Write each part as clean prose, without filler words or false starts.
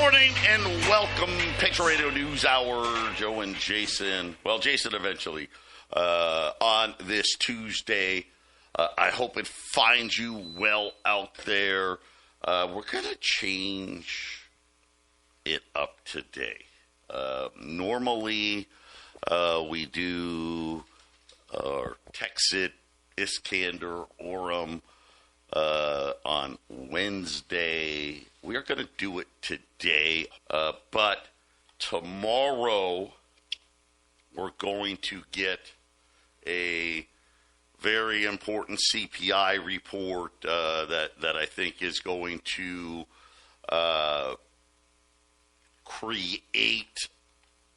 morning and welcome, Patriot Radio News Hour. Joe and Jason. Well, Jason eventually on this Tuesday. I hope it finds you well out there. We're going to change it up today. Normally, we do Texit, Iskander, Orem on Wednesday. We are going to do it today, but tomorrow we're going to get a very important CPI report that I think is going to create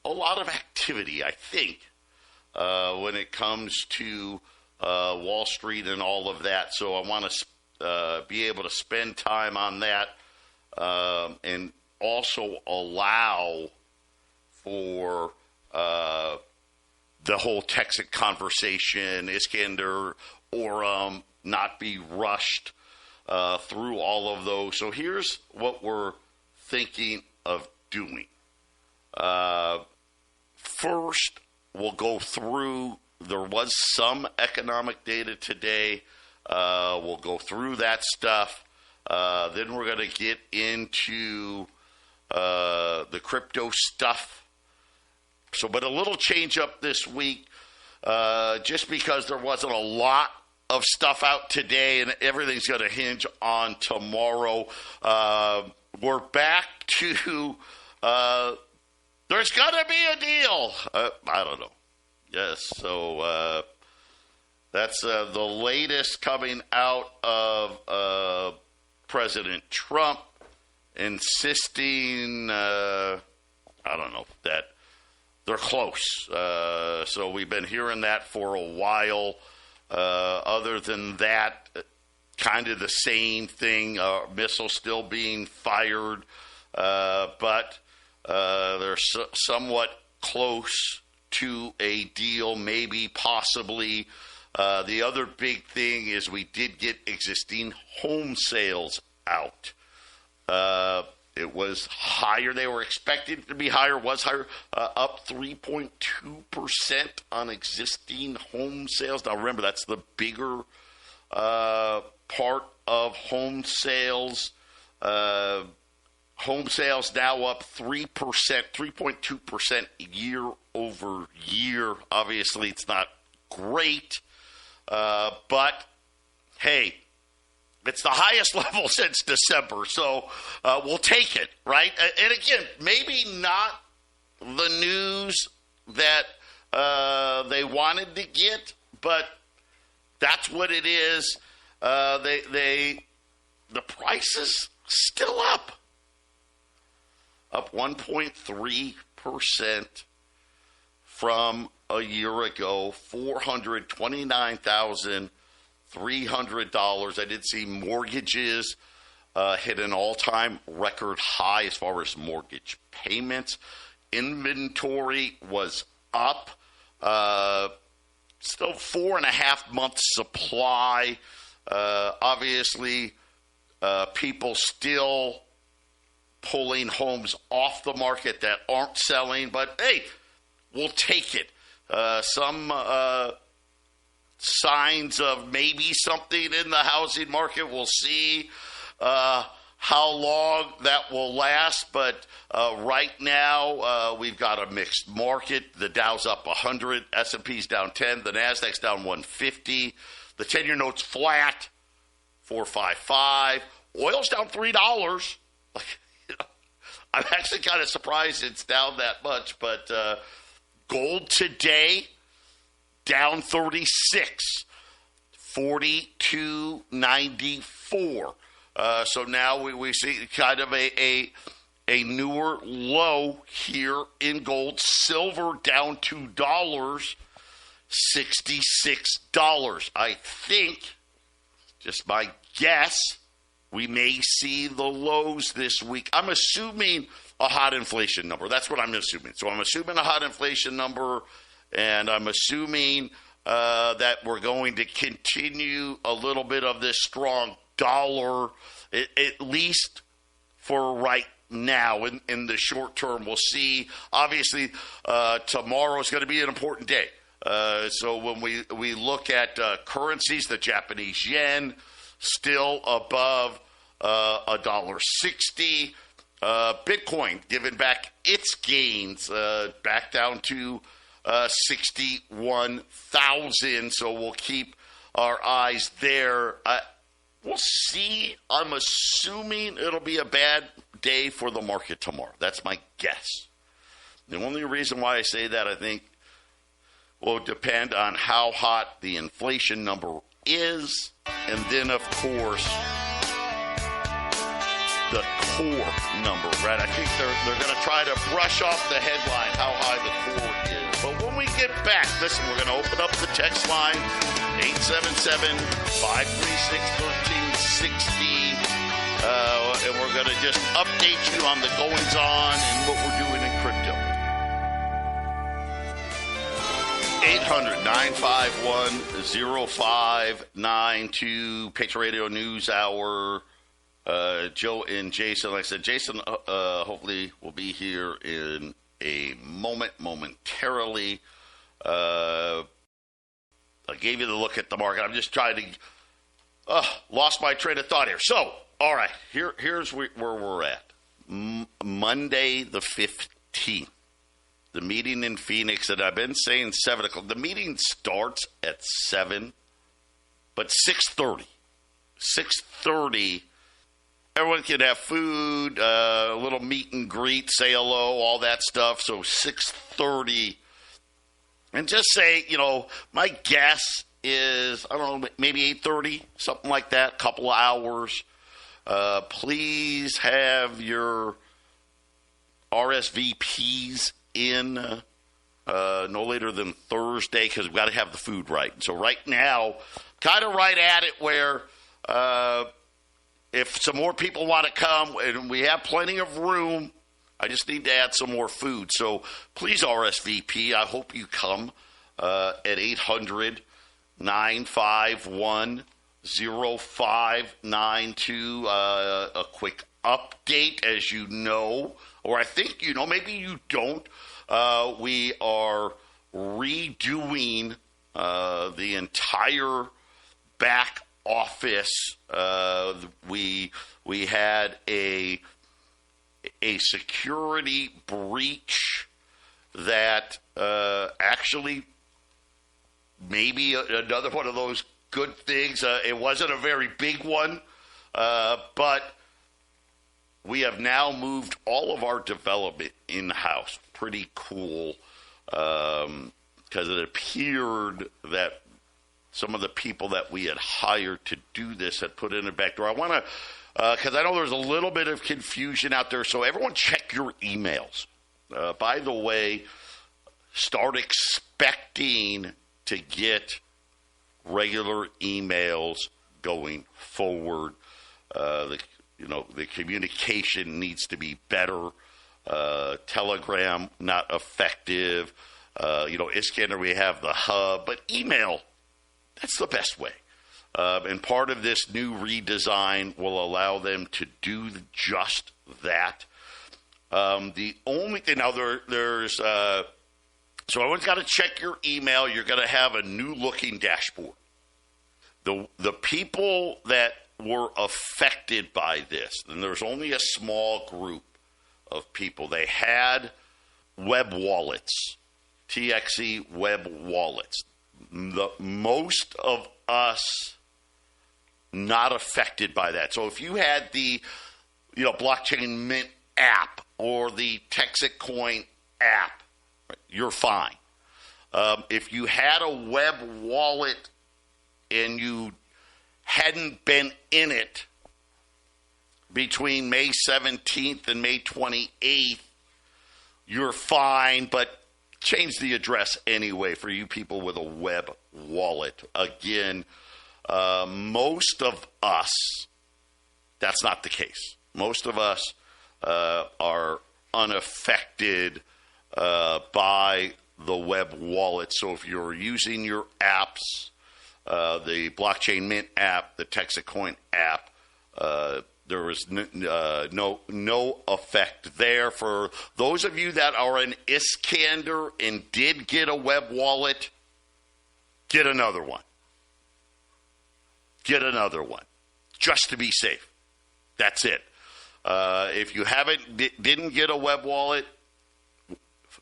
a lot of activity, I think, when it comes to Wall Street and all of that. So I want to be able to spend time on that and also allow for the whole Texas conversation, Iskander, or not be rushed through all of those. So here's what we're thinking of doing. First, we'll go through, there was some economic data today. We'll go through that stuff. Then we're going to get into the crypto stuff. So, but a little change up this week, just because there wasn't a lot of stuff out today and everything's going to hinge on tomorrow. We're back to, there's going to be a deal. I don't know. Yes, so that's the latest coming out of President Trump insisting, I don't know, that they're close. So we've been hearing that for a while. Other than that, kind of the same thing. Missiles still being fired, but they're somewhat close to a deal, maybe, possibly. The other big thing is we did get existing home sales out. It was higher. They were expected to be higher, was higher, up 3.2% on existing home sales. Now, remember, that's the bigger part of home sales. Home sales now up 3%, 3.2% year over year. Obviously, it's not great, but hey, it's the highest level since December, so we'll take it, right? And again, maybe not the news that they wanted to get, but that's what it is. The price is still up 1.3% from a year ago, $429,300. I did see mortgages hit an all-time record high as far as mortgage payments. Inventory was up. Still 4.5 months supply. Obviously, people still pulling homes off the market that aren't selling, but hey, we'll take it. Some signs of maybe something in the housing market. We'll see how long that will last, but right now we've got a mixed market. The Dow's up 100, S&P's down 10, the Nasdaq's down 150, the 10-year note's flat, 455. Oil's down $3. I'm actually kind of surprised it's down that much, but gold today down 36, 42.94. So now we see kind of a newer low here in gold. Silver down $2, $66. I think, just my guess, we may see the lows this week. I'm assuming a hot inflation number. That's what I'm assuming. So I'm assuming a hot inflation number, and I'm assuming that we're going to continue a little bit of this strong dollar, at least for right now in the short term. We'll see. Obviously, tomorrow is going to be an important day. So when we look at currencies, the Japanese yen still above $1.60. Bitcoin giving back its gains back down to 61,000. So we'll keep our eyes there. We'll see. I'm assuming it'll be a bad day for the market tomorrow. That's my guess. The only reason why I say that, I think, will depend on how hot the inflation number is. And then, of course, the core number, right? I think they're going to try to brush off the headline how high the core is. But when we get back, listen, we're going to open up the text line, 877-536-1360. And we're going to just update you on the goings-on and what we're doing in crypto. 800-951-0592, Patriot Radio News Hour. Joe and Jason, like I said, Jason hopefully will be here in a momentarily. I gave you the look at the market. I'm just trying to, lost my train of thought here. So, all right, here's where we're at. Monday the 15th, the meeting in Phoenix, and I've been saying 7 o'clock. The meeting starts at 7, but 6:30. 6:30. Everyone can have food, a little meet and greet, say hello, all that stuff. So 6:30. And just say, my guess is, I don't know, maybe 8:30, something like that, couple of hours. Please have your RSVPs in no later than Thursday because we've got to have the food right. So right now, kind of right at it where if some more people want to come, and we have plenty of room, I just need to add some more food. So please RSVP. I hope you come at 800-951-0592. A quick update, as you know, or I think you know, maybe you don't. We are redoing the entire back office. We had a security breach that actually maybe another one of those good things. It wasn't a very big one, but we have now moved all of our development in-house. Pretty cool, because it appeared that some of the people that we had hired to do this had put in a back door. I want to, because I know there's a little bit of confusion out there, so everyone check your emails. By the way, start expecting to get regular emails going forward. The communication needs to be better. Telegram, not effective. Iskander, we have the hub, but email, that's the best way. And part of this new redesign will allow them to do just that. The only thing, now there's, so everyone's got to check your email. You're going to have a new looking dashboard. The people that were affected by this, and there's only a small group of people, they had web wallets, TXE web wallets. Most of us not affected by that. So if you had the blockchain mint app or the Texas Coin app, you're fine. If you had a web wallet and you hadn't been in it between May 17th and May 28th, you're fine, but change the address anyway for you people with a web wallet. Again, most of us, that's not the case. Most of us are unaffected by the web wallet. So if you're using your apps, the Blockchain Mint app, the Texas Coin app, There was no effect there. For those of you that are an Iskander and did get a web wallet, get another one. Get another one, just to be safe. That's it. If you didn't get a web wallet,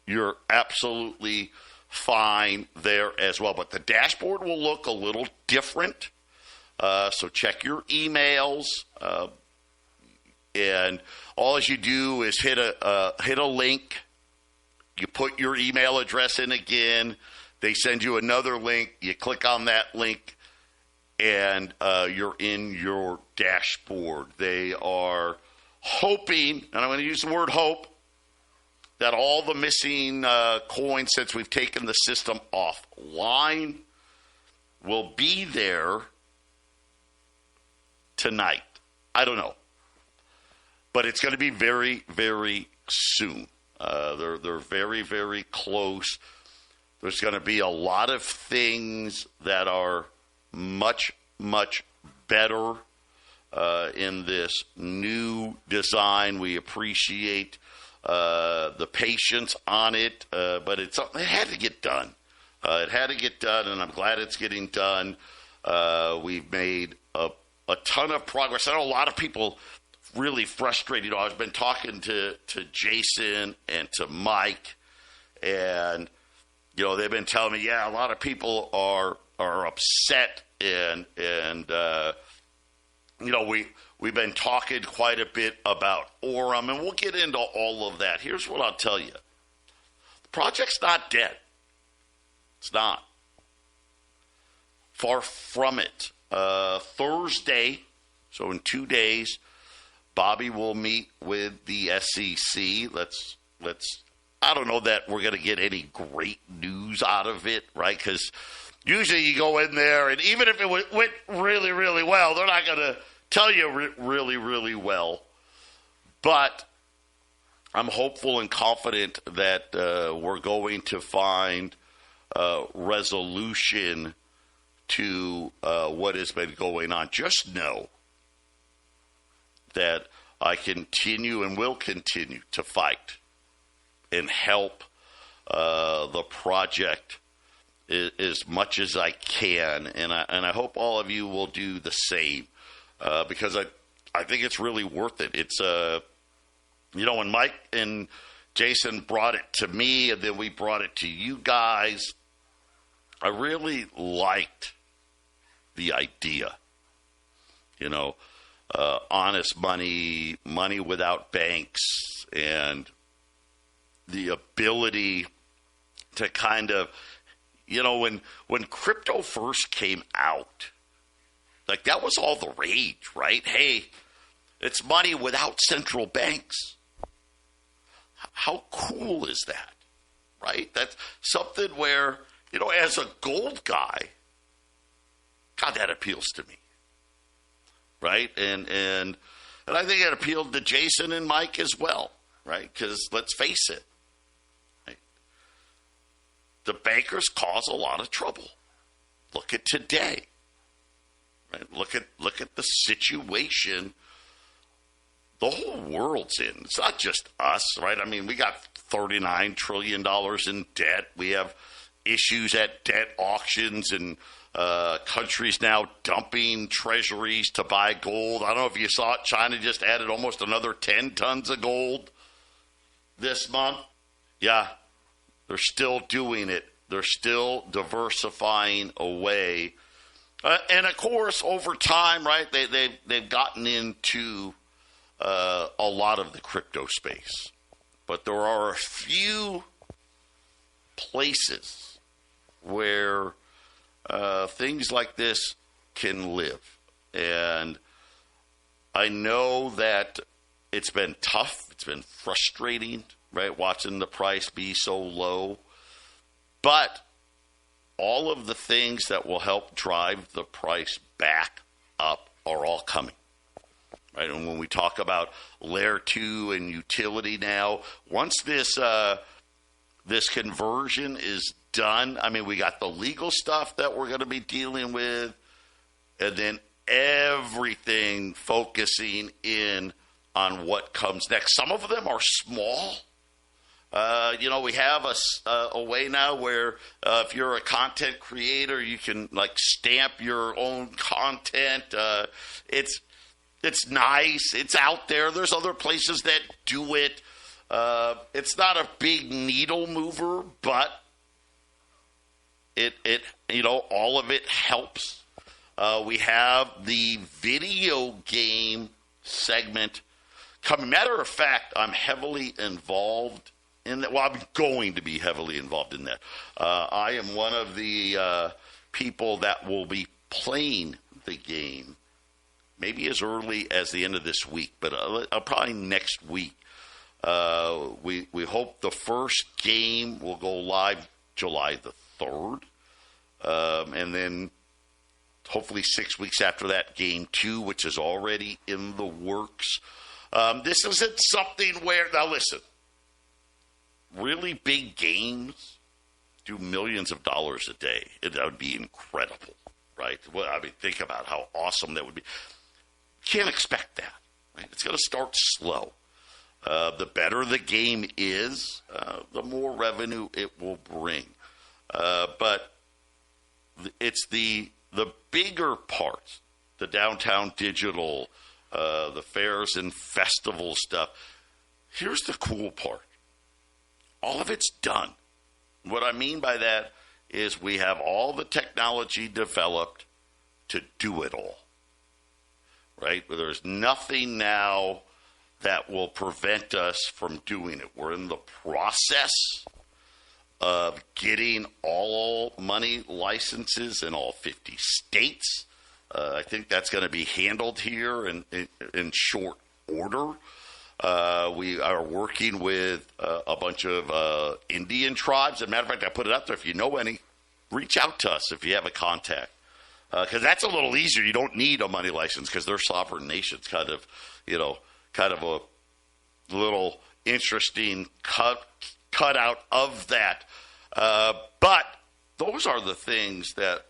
you're absolutely fine there as well. But the dashboard will look a little different. So check your emails. And all you do is hit a link. You put your email address in again. They send you another link. You click on that link, and you're in your dashboard. They are hoping, and I'm going to use the word hope, that all the missing coins, since we've taken the system offline, will be there tonight. I don't know. But it's going to be very, very soon. They're very, very close. There's going to be a lot of things that are much, much better in this new design. We appreciate the patience on it, but it had to get done. It had to get done, and I'm glad it's getting done. We've made a ton of progress. I know a lot of people really frustrated. I've been talking to Jason and to Mike, and they've been telling me, a lot of people are upset, and we've been talking quite a bit about Orem, and we'll get into all of that. Here's what I'll tell you: the project's not dead. It's not. Far from it. Thursday, so in 2 days, Bobby will meet with the SEC. Let's. I don't know that we're going to get any great news out of it, right? Because usually you go in there, and even if it went really, really well, they're not going to tell you really, really well. But I'm hopeful and confident that we're going to find resolution to what has been going on. Just know that I continue and will continue to fight and help the project as much as I can, and I hope all of you will do the same, because I think it's really worth it. It's when Mike and Jason brought it to me, and then we brought it to you guys, I really liked the idea. Honest money without banks, and the ability to kind of, when crypto first came out, like that was all the rage, right? Hey, it's money without central banks. How cool is that, right? That's something where, as a gold guy, God, that appeals to me, right? And I think it appealed to Jason and Mike as well, right? Because let's face it, right? The bankers cause a lot of trouble. Look at today, right? Look at the situation the whole world's in. It's not just us, right? I mean, we got $39 trillion in debt. We have issues at debt auctions, and countries now dumping treasuries to buy gold. I don't know if you saw it. China just added almost another 10 tons of gold this month. Yeah, they're still doing it. They're still diversifying away. And, of course, over time, right, they've gotten into a lot of the crypto space. But there are a few places where things like this can live. And I know that it's been tough. It's been frustrating, right, watching the price be so low. But all of the things that will help drive the price back up are all coming. Right? And when we talk about Layer 2 and utility now, once this conversion is done, I mean, we got the legal stuff that we're going to be dealing with, and then everything focusing in on what comes next. Some of them are small. We have a way now where if you're a content creator, you can stamp your own content. It's nice. It's out there. There's other places that do it. It's not a big needle mover, but it all of it helps. We have the video game segment coming. Matter of fact, I'm heavily involved in that. Well, I'm going to be heavily involved in that. I am one of the people that will be playing the game maybe as early as the end of this week, but probably next week. We hope the first game will go live July the 3rd, and then hopefully 6 weeks after that, game 2, which is already in the works. This isn't something where, now listen, really big games do millions of dollars a day. That would be incredible, right? Well, I mean, think about how awesome that would be. Can't expect that, right? It's going to start slow. The better the game is, the more revenue it will bring. But it's the bigger parts, the downtown digital, the fairs and festival stuff. Here's the cool part. All of it's done. What I mean by that is we have all the technology developed to do it all, right? There's nothing now that will prevent us from doing it. We're in the process of getting all money licenses in all 50 states. I think that's going to be handled here in short order. We are working with a bunch of Indian tribes. As a matter of fact, I put it out there. If you know any, reach out to us if you have a contact. Because that's a little easier. You don't need a money license because they're sovereign nations. Kind of a little interesting cutout of that. But those are the things that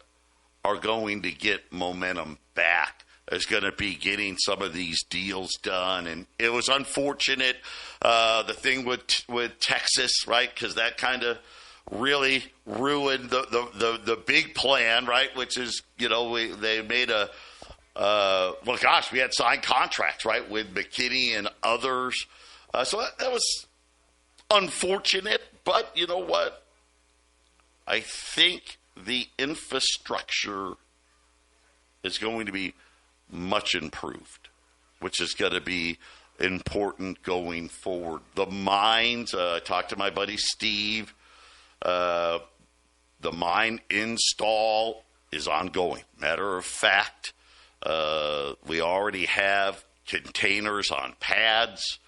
are going to get momentum back. Is going to be getting some of these deals done. And it was unfortunate, the thing with Texas, right? Because that kind of really ruined the big plan, right? Which is, they made we had signed contracts, right, with McKinney and others. So that was unfortunate. But you know what? I think the infrastructure is going to be much improved, which is going to be important going forward. The mines, I talked to my buddy Steve. The mine install is ongoing. Matter of fact, we already have containers on pads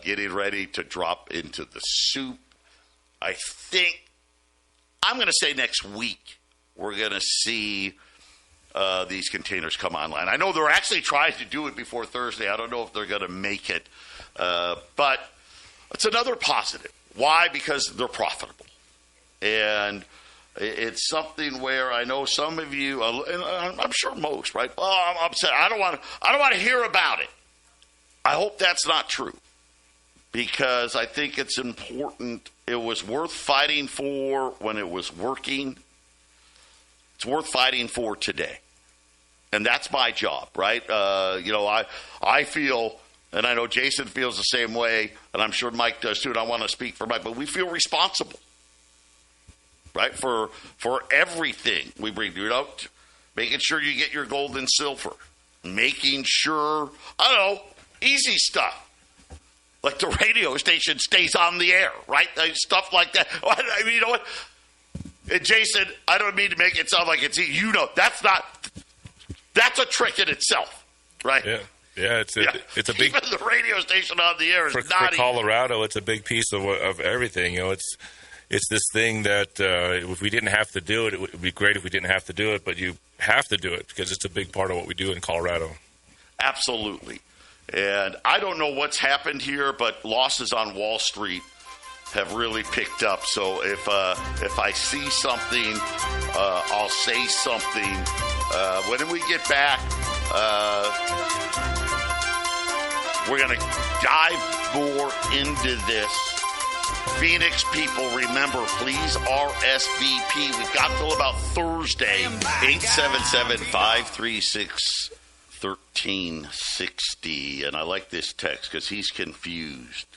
getting ready to drop into the soup. I think, I'm going to say next week, we're going to see these containers come online. I know they're actually trying to do it before Thursday. I don't know if they're going to make it. But it's another positive. Why? Because they're profitable. And it's something where I know some of you, and I'm sure most, right? Oh, I'm upset. I don't want to hear about it. I hope that's not true. Because I think it's important. It was worth fighting for when it was working. It's worth fighting for today. And that's my job, right? I feel, and I know Jason feels the same way, and I'm sure Mike does too, and I want to speak for Mike, but we feel responsible, right, for everything we bring. Making sure you get your gold and silver. Making sure, easy stuff. Like the radio station stays on the air, right? Stuff like that. I mean, you know what? And Jason, I don't mean to make it sound like it's easy. That's a trick in itself, right? Yeah, it's a big. Even the radio station on the air is not for Colorado. It's a big piece of everything. It's this thing that if we didn't have to do it, it would be great if we didn't have to do it. But you have to do it because it's a big part of what we do in Colorado. Absolutely, and I don't know what's happened here, but losses on Wall Street have really picked up. So if I see something, I'll say something. When we get back, We're going to dive more into this. Phoenix people, remember, please RSVP. We've got till about Thursday, 877-536-1360. And I like this text because he's confused.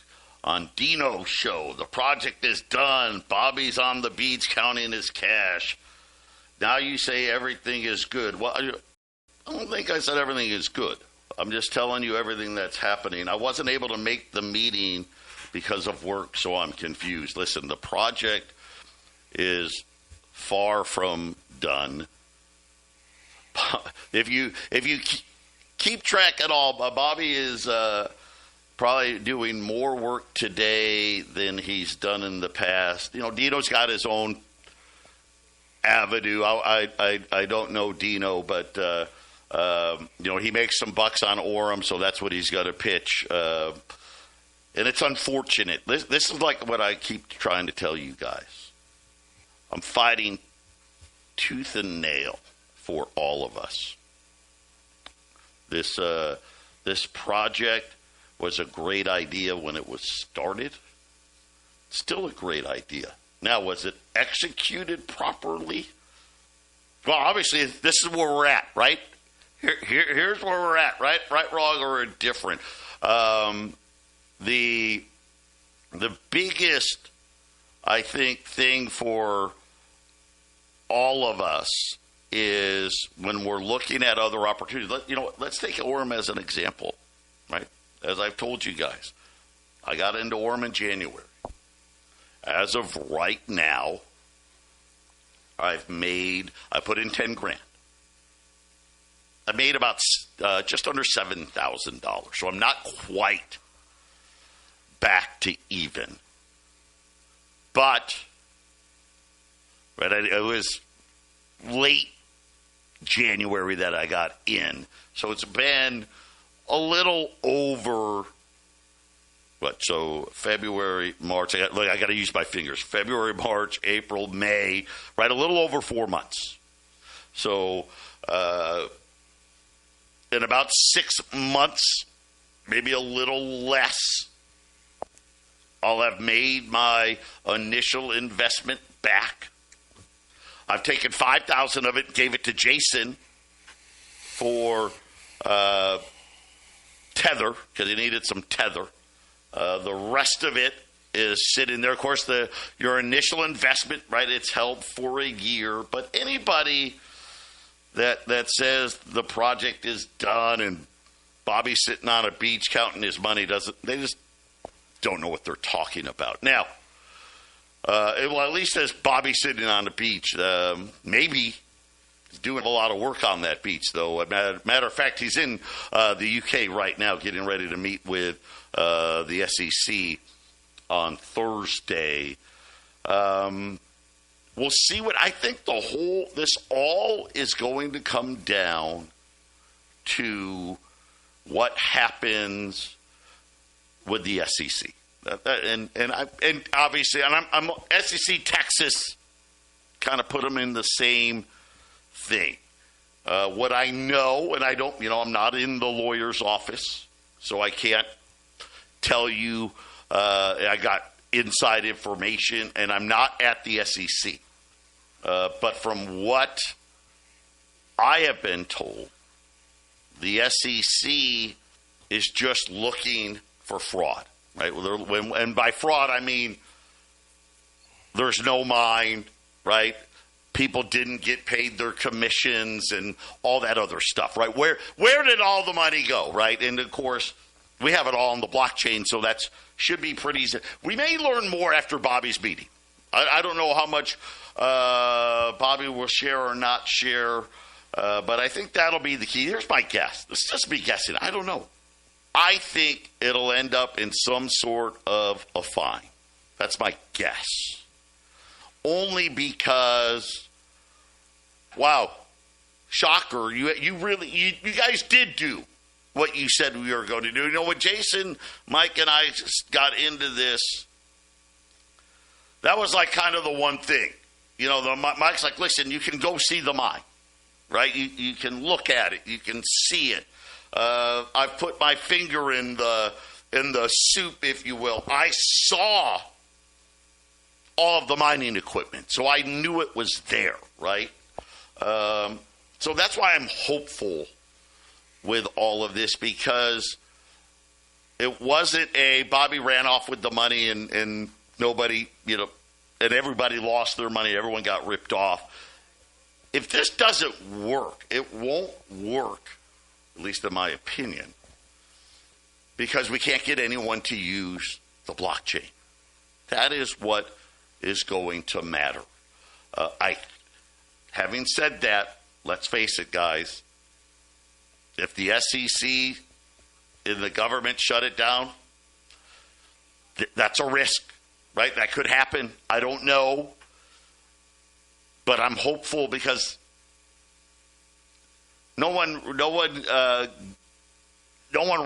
On Dino's show, the project is done. Bobby's on the beach counting his cash. Now you say everything is good. Well, I don't think I said everything is good. I'm just telling you everything that's happening. I wasn't able to make the meeting because of work, so I'm confused. Listen, the project is far from done. If you keep track at all, Bobby is probably doing more work today than he's done in the past. You know, Dino's got his own avenue. I don't know Dino, but he makes some bucks on Orem, so that's what he's got to pitch. And it's unfortunate. This is like what I keep trying to tell you guys. I'm fighting tooth and nail for all of us. This project was a great idea when it was started. Still a great idea. Now, was it executed properly? Well, obviously, this is where we're at, right? Here's where we're at, right? Right, wrong, or indifferent. The biggest, I think, thing for all of us is when we're looking at other opportunities. Let's take Orem as an example, right? As I've told you guys, I got into Orem in January. As of right now, I put in $10,000. I made about just under $7,000, so I'm not quite back to even. But it was late January that I got in, so it's been a little over. So February, March, I got to use my fingers. February, March, April, May, right? A little over 4 months. So in about 6 months, maybe a little less, I'll have made my initial investment back. I've taken $5,000 of it, gave it to Jason for tether, because he needed some tether. The rest of it is sitting there. Of course, your initial investment, right, it's held for a year. But anybody that says the project is done and Bobby's sitting on a beach counting his money, they just don't know what they're talking about. Now, at least as Bobby's sitting on the beach, maybe he's doing a lot of work on that beach, though. Matter of fact, he's in the UK right now getting ready to meet with the SEC on Thursday. We'll see what I think this all is going to come down to what happens with the SEC. And obviously, I'm SEC Texas kind of put them in the same thing. What I know, and I don't, I'm not in the lawyer's office, so I can't tell you I got inside information, and I'm not at the SEC. But from what I have been told, the SEC is just looking for fraud, right? And by fraud, I mean there's no mind, right? People didn't get paid their commissions and all that other stuff, right? Where did all the money go, right? And, of course, we have it all on the blockchain, so that should be pretty easy. We may learn more after Bobby's meeting. I don't know how much Bobby will share or not share, but I think that'll be the key. Here's my guess. Let's just be guessing. I don't know. I think it'll end up in some sort of a fine. That's my guess. Only because, wow, shocker, you guys did do what you said we were going to do. When Jason, Mike, and I got into this, that was like kind of the one thing. Mike's like, listen, you can go see the mine. right? You can look at it. You can see it. I've put my finger in the soup, if you will. I saw all of the mining equipment, so I knew it was there, right? So that's why I'm hopeful with all of this, because it wasn't a Bobby ran off with the money and nobody, and everybody lost their money. Everyone got ripped off. If this doesn't work, it won't work, at least in my opinion, because we can't get anyone to use the blockchain. That is what is going to matter. Having said that, let's face it, guys, if the SEC and the government shut it down, that's a risk, right? That could happen. I don't know. But I'm hopeful, because no one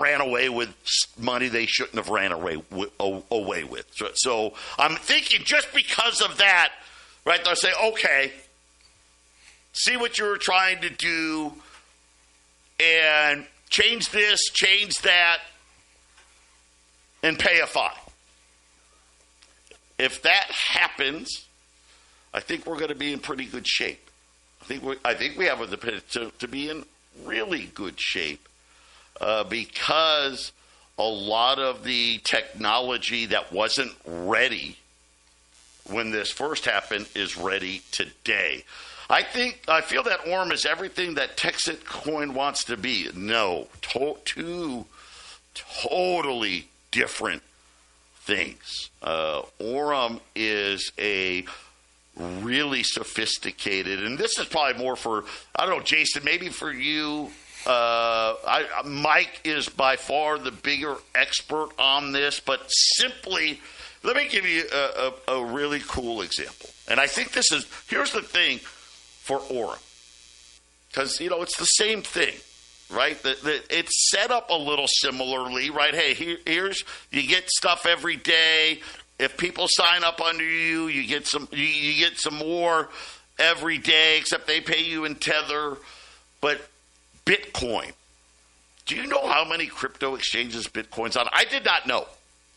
ran away with money they shouldn't have ran away with. So I'm thinking, just because of that, right? They'll say, okay, see what you were trying to do, and change this, change that, and pay a fine. If that happens, I think we're going to be in pretty good shape. I think we have the potential to be in really good shape, because a lot of the technology that wasn't ready when this first happened is ready today. I feel that Orem is everything that Texit Coin wants to be. No, two totally different things. Orem is a really sophisticated, and this is probably more for, I don't know, Jason, maybe for you. Mike is by far the bigger expert on this, but simply, let me give you a really cool example. And I think here's the thing for Orem, because, it's the same thing, right? It's set up a little similarly, right? Hey, here's, you get stuff every day. If people sign up under you, you get some more every day, except they pay you in Tether. But Bitcoin, do you know how many crypto exchanges Bitcoin's on? I did not know,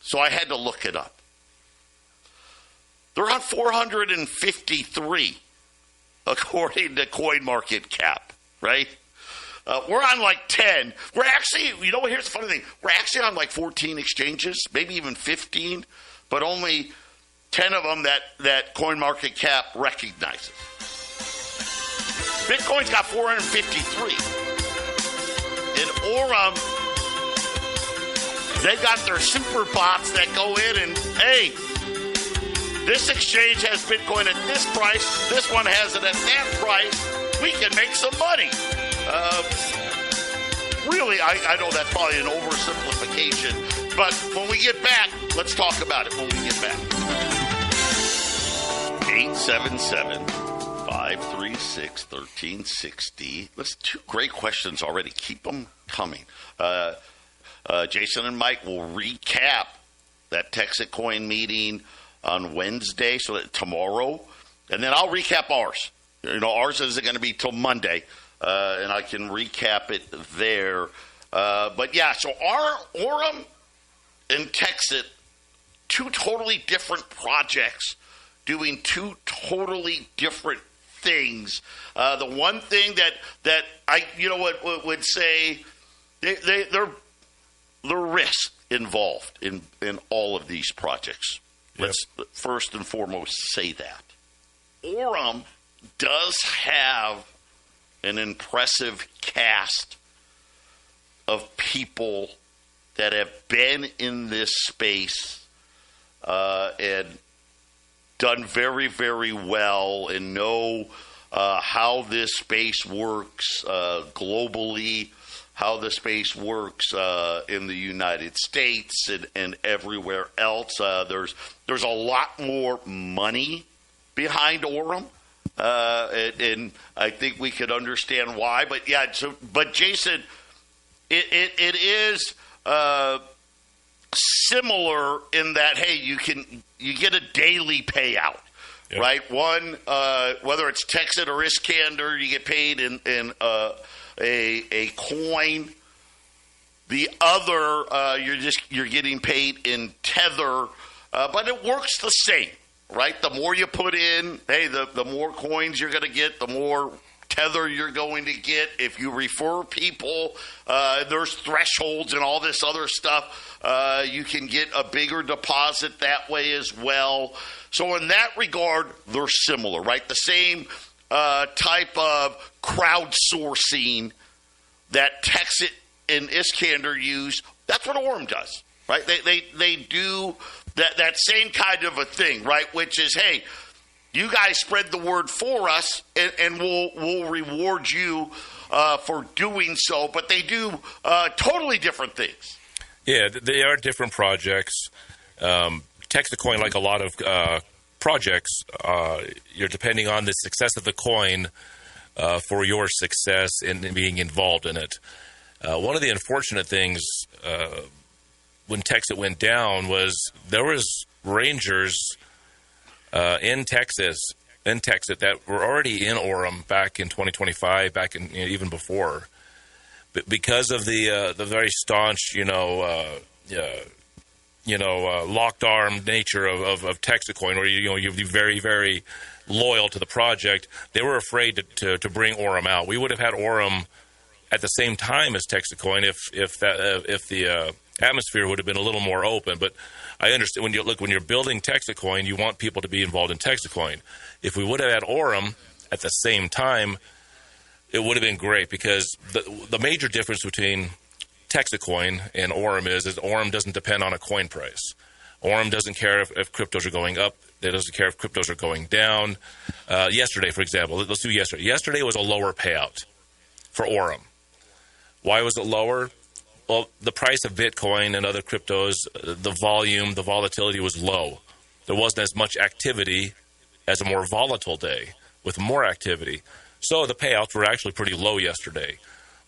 so I had to look it up. They're on 453, according to CoinMarketCap, right? We're on like 10. We're actually, here's the funny thing. We're actually on like 14 exchanges, maybe even 15. But only 10 of them that CoinMarketCap recognizes. Bitcoin's got 453. In Orem, they've got their super bots that go in and, hey, this exchange has Bitcoin at this price. This one has it at that price. We can make some money. Really, I know that's probably an oversimplification. But when we get back, let's talk about it when we get back. 877-536-1360. Listen, two great questions already. Keep them coming. Jason and Mike will recap that Texit Coin meeting on Wednesday, so that tomorrow. And then I'll recap ours. Ours isn't going to be till Monday, and I can recap it there. But, yeah, so our Orem and Texit, two totally different projects doing two totally different things. The one thing that I would say, they're risk involved in all of these projects. Yep. Let's first and foremost say that. Orem does have an impressive cast of people that have been in this space and done very, very well and know how this space works globally, how the space works in the United States and everywhere else. There's a lot more money behind Orem, and I think we could understand why. But yeah, but Jason, it is similar in that, hey, you get a daily payout, Yep. right? One, whether it's Texas or Iskander, you get paid in a coin. The other, you're getting paid in Tether, but it works the same, right? The more you put in, hey, the more coins you're going to get, the more Tether you're going to get. If you refer people, there's thresholds and all this other stuff. You can get a bigger deposit that way as well. So in that regard, they're similar, right? The same type of crowdsourcing that Texas and Iskander use, that's what Orem does, right? They do that same kind of a thing, right? Which is, hey, you guys spread the word for us, and we'll reward you for doing so. But they do totally different things. Yeah, they are different projects. Texas Coin, like a lot of projects, you're depending on the success of the coin for your success in being involved in it. One of the unfortunate things when Texas went down was there was Rangers in Texas that were already in Orem back in 2025, back in even before, but because of the very staunch, locked arm nature of Texacoin, where you'd be very, very loyal to the project, they were afraid to bring Orem out. We would have had Orem at the same time as Texacoin if the atmosphere would have been a little more open. But I understand when you're building Texacoin, you want people to be involved in Texacoin. If we would have had Orem at the same time, it would have been great, because the major difference between Texacoin and Orem is Orem doesn't depend on a coin price. Orem doesn't care if cryptos are going up. It doesn't care if cryptos are going down. Yesterday, for example, let's do yesterday. Yesterday was a lower payout for Orem. Why was it lower? Well, the price of Bitcoin and other cryptos, the volume, the volatility was low. There wasn't as much activity as a more volatile day with more activity. So the payouts were actually pretty low yesterday.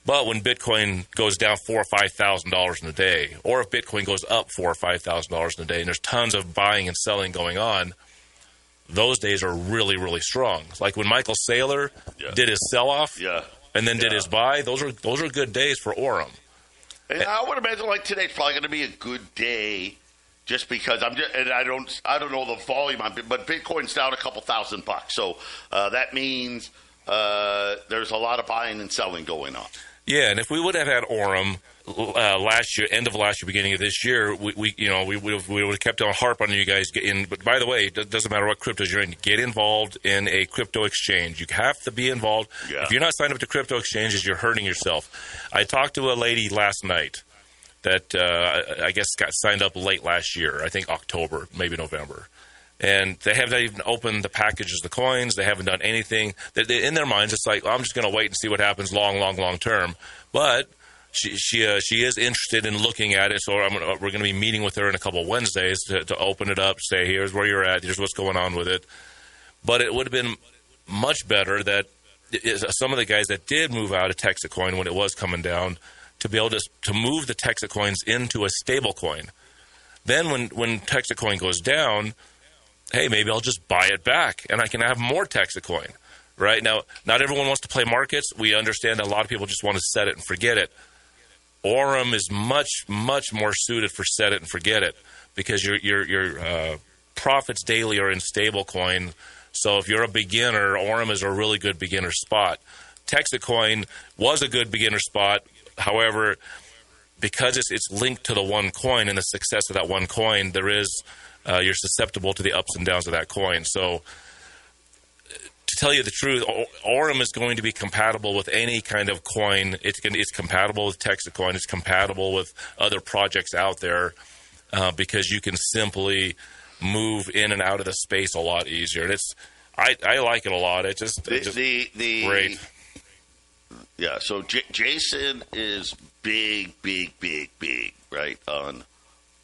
But when Bitcoin goes down $4,000 or $5,000 in a day, or if Bitcoin goes up $4,000 or $5,000 in a day, and there's tons of buying and selling going on, those days are really, really strong. Like when Michael Saylor did his sell-off and then did his buy, those are good days for Orem. And I would imagine like today's probably going to be a good day, just because I don't know the volume on it, but Bitcoin's down a couple $1,000. So that means there's a lot of buying and selling going on. Yeah, and if we would have had Orem last year, end of last year, beginning of this year, we would have kept on harp on you guys. But by the way, it doesn't matter what cryptos you're in. Get involved in a crypto exchange. You have to be involved. Yeah. If you're not signed up to crypto exchanges, you're hurting yourself. I talked to a lady last night that I guess got signed up late last year. I think October, maybe November. And they have not even opened the packages, the coins. They haven't done anything. In their minds, it's like, I'm just going to wait and see what happens long term. But she is interested in looking at it. So we're going to be meeting with her in a couple of Wednesdays to open it up, say, here's where you're at, here's what's going on with it. But it would have been much better that some of the guys that did move out of Texacoin when it was coming down, to be able to move the Texacoins into a stable coin. Then when Texacoin goes down, hey, maybe I'll just buy it back and I can have more Texacoin. Right now, not everyone wants to play markets. We understand that a lot of people just want to set it and forget it. Orem is much more suited for set it and forget it, because your profits daily are in stable coin. So if you're a beginner, Orem is a really good beginner spot. Texacoin was a good beginner spot. However, because it's linked to the one coin and the success of that one coin, you're susceptible to the ups and downs of that coin. So to tell you the truth, Orem is going to be compatible with any kind of coin. It's compatible with Texacoin. It's compatible with other projects out there, because you can simply move in and out of the space a lot easier. And I like it a lot. It's just great. Yeah. So Jason is big, right, on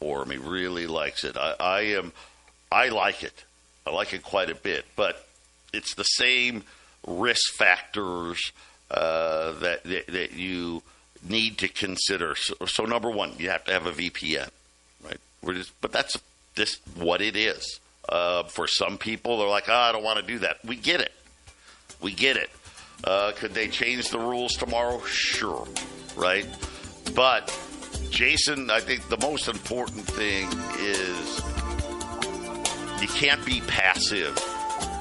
Orem. He really likes it. I like it. I like it quite a bit, but it's the same risk factors that you need to consider. So number one, you have to have a VPN, right? But that's just what it is. For some people, they're like, I don't want to do that. We get it. Could they change the rules tomorrow? Sure, right? But, Jason, I think the most important thing is you can't be passive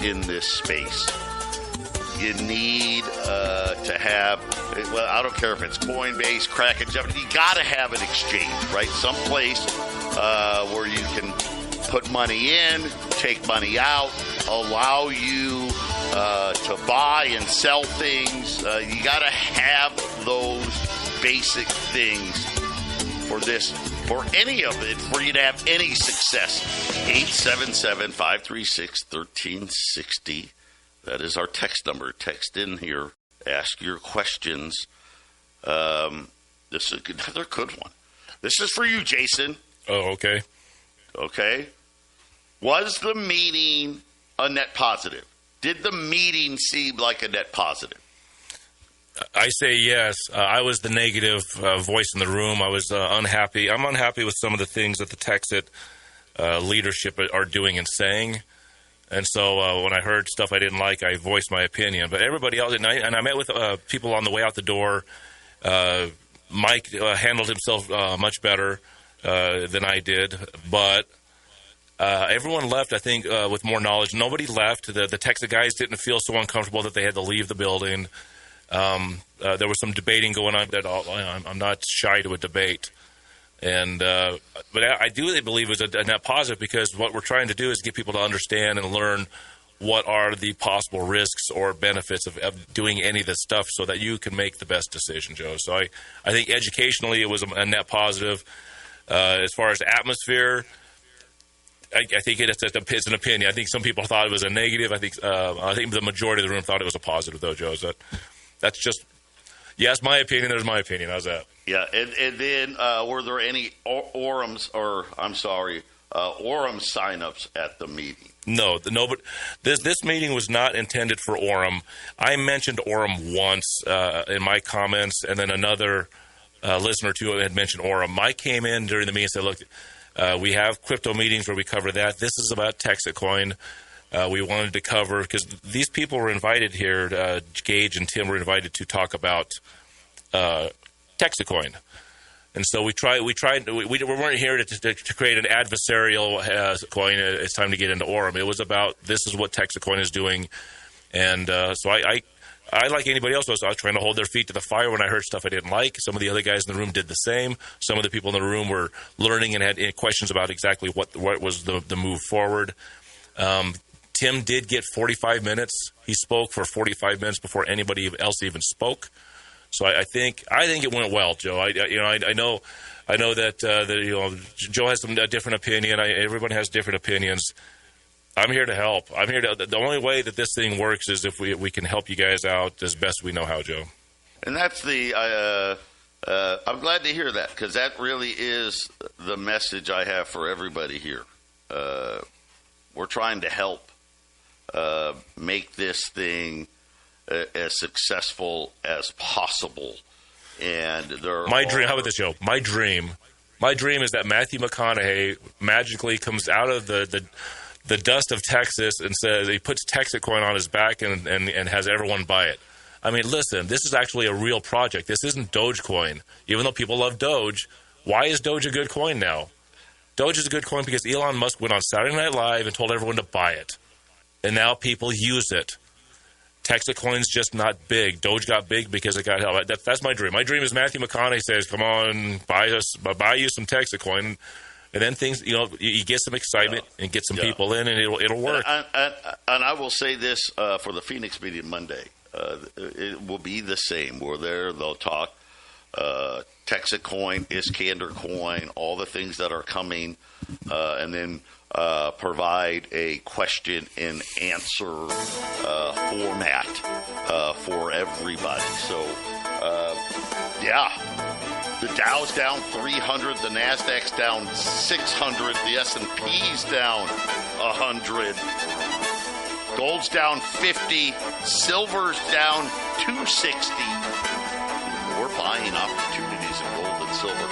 in this space. You need to have, well, I don't care if it's Coinbase, Kraken, you got to have an exchange, right? Some place where you can put money in, take money out, allow you to buy and sell things. You got to have those basic things for any of it, for you to have any success. 877-536-1360. That is our text number. Text in here. Ask your questions. This is another good one. This is for you, Jason. Oh, okay. Okay. Was the meeting a net positive? Did the meeting seem like a net positive? I say yes. I was the negative voice in the room. I was unhappy. I'm unhappy with some of the things that the Texas leadership are doing and saying. And so when I heard stuff I didn't like, I voiced my opinion. But everybody else, and I met with people on the way out the door. Mike handled himself much better than I did. But everyone left, I think, with more knowledge. Nobody left. The Texas guys didn't feel so uncomfortable that they had to leave the building. There was some debating going on that I'm not shy to a debate. But I do believe it was a net positive, because what we're trying to do is get people to understand and learn what are the possible risks or benefits of doing any of this stuff so that you can make the best decision, Joe. So I think educationally it was a net positive. As far as atmosphere, I think it's an opinion. I think some people thought it was a negative. I think the majority of the room thought it was a positive, though, Joe. So that's just, yes, my opinion. There's my opinion. How's that? Yeah, and then were there any Orem signups at the meeting? No, but this meeting was not intended for Orem. I mentioned Orem once in my comments, and then another listener too had mentioned Orem. Mike came in during the meeting and said, "Look, we have crypto meetings where we cover that. This is about Texas Coin. We wanted to cover, because these people were invited here. Gage and Tim were invited to talk about Texas Coin." And so we weren't here to create an adversarial coin. It's time to get into Orem. It was about, this is what Texas Coin is doing. And so I like anybody else, I was trying to hold their feet to the fire when I heard stuff I didn't like. Some of the other guys in the room did the same. Some of the people in the room were learning and had questions about exactly what was the move forward. Tim did get 45 minutes. He spoke for 45 minutes before anybody else even spoke. So I think it went well, Joe. I know that Joe has some different opinion. Everyone has different opinions. I'm here to help. The only way that this thing works is if we can help you guys out as best we know how, Joe. And that's I'm glad to hear that, because that really is the message I have for everybody here. We're trying to help make this thing as successful as possible. And my dream. How about this, Joe? My dream is that Matthew McConaughey magically comes out of the dust of Texas and says he puts Texas Coin on his back and has everyone buy it. I mean, listen, this is actually a real project. This isn't Dogecoin. Even though people love Doge, why is Doge a good coin now? Doge is a good coin because Elon Musk went on Saturday Night Live and told everyone to buy it. And now people use it. Texas Coin's just not big. Doge got big because it got help. That's my dream. My dream is Matthew McConaughey says, "Come on, buy you some Texas Coin," and then things, you get some excitement and get some people in, and it'll work. And I will say this for the Phoenix meeting Monday, it will be the same. We're there. They'll talk Texas Coin, Iskander Coin, all the things that are coming, and then provide a question and answer format for everybody. So, the Dow's down 300, the Nasdaq's down 600, the S&P's down 100, gold's down 50, silver's down 260. We're buying opportunities in gold and silver.